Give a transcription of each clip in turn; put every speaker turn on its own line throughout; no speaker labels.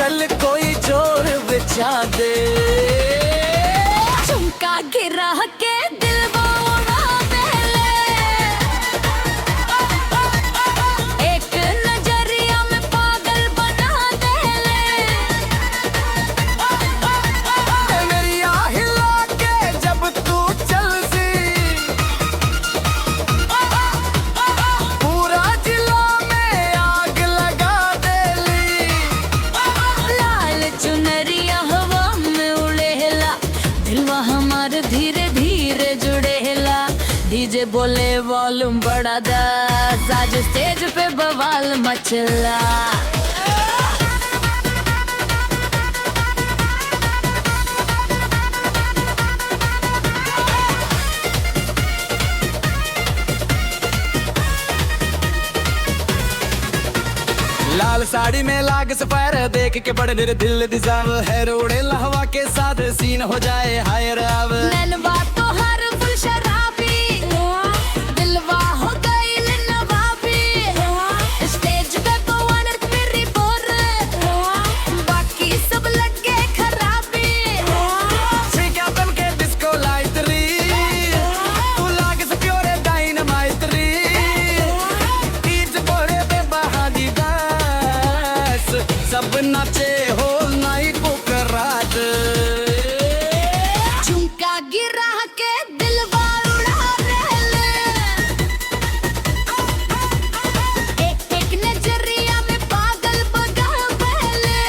चल कोई जोर बिछा दे।
झुमका गिरा के दिल उड़ा दे ले, एक नजरिया में पागल बना दे ले।
मेरी हिला के जब तू चलती, पूरा जिला में आग लगा देली।
लाल चुनरिया हवा में उड़ेला, दिलवा हमार धीरे धीरे जुड़ेला। डीजे बोले वॉल्यूम बढ़ा दा, आज स्टेज पे बवाल मचला।
लाल साड़ी में लाग सफायर देख के बड़े मेरे दिल दिजाव है। रोड़े हवा के साथ सीन हो जाए हायर अब।
नैनवा तो हर फुल शराबी, दिलवा हो गई नवाबी। स्टेज पे पवन मेरी बोर, बाकी सब लगे खराबी।
क्या बन के डिस्को लाइट री, तू लाग से प्योरे डायनामाइट री। तीज बोरे पे बहादी दास, सब नाचे हो नाइट को करात।
झुमका गिरा के दिलवा उड़ा दे ले, एक एक नजरिया में पागल बगा ले।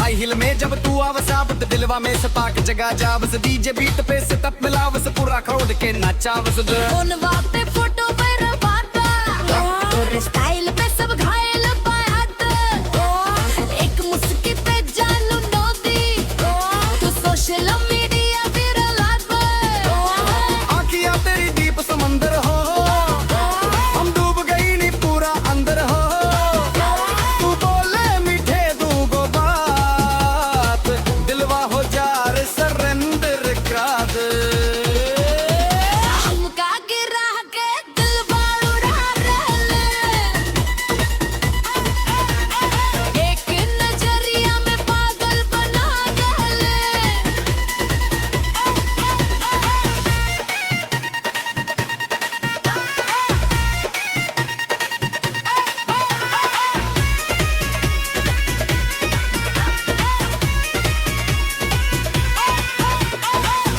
हाई हिल में जब तू आवसाबत दिलवा में सपाक जगा जावस। डीजे बीट पे से तप मिलावस, पूरा क्राउड के नाचावस।
फोनवा पे फोटो बरबादा, और स्टाइल पे सब घायल पायात। एक मुस्की पे जानू नोदी, तू सोशल मीडिया विरल
आँखियाँ तेरी दीप समंदर हो, हम डूब गई नी पूरा अंदर हो। तू बोले मीठे दूगो बात, दिलवा हो जार सरेंडर करा दे।
झुमका गिरा के दिलवा उड़ा दे ले, एक नजरिया में पागल बना दे ले।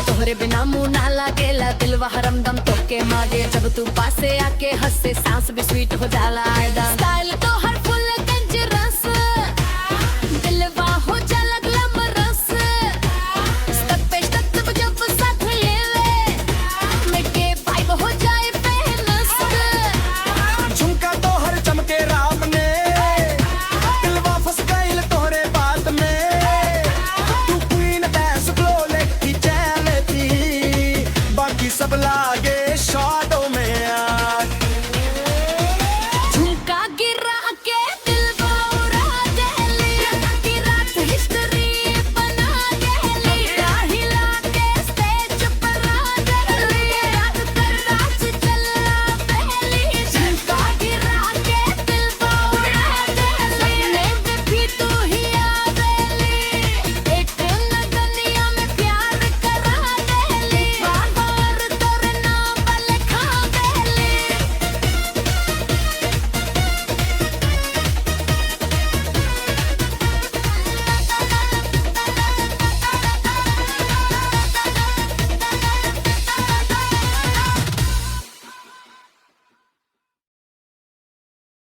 तोहरे बिना मुंह ना लागेला, दिलवा हरमदम तोके मांगे। जब तू पासे आके हंसे सांस भी स्वीट हो जाला। स्टाइल तो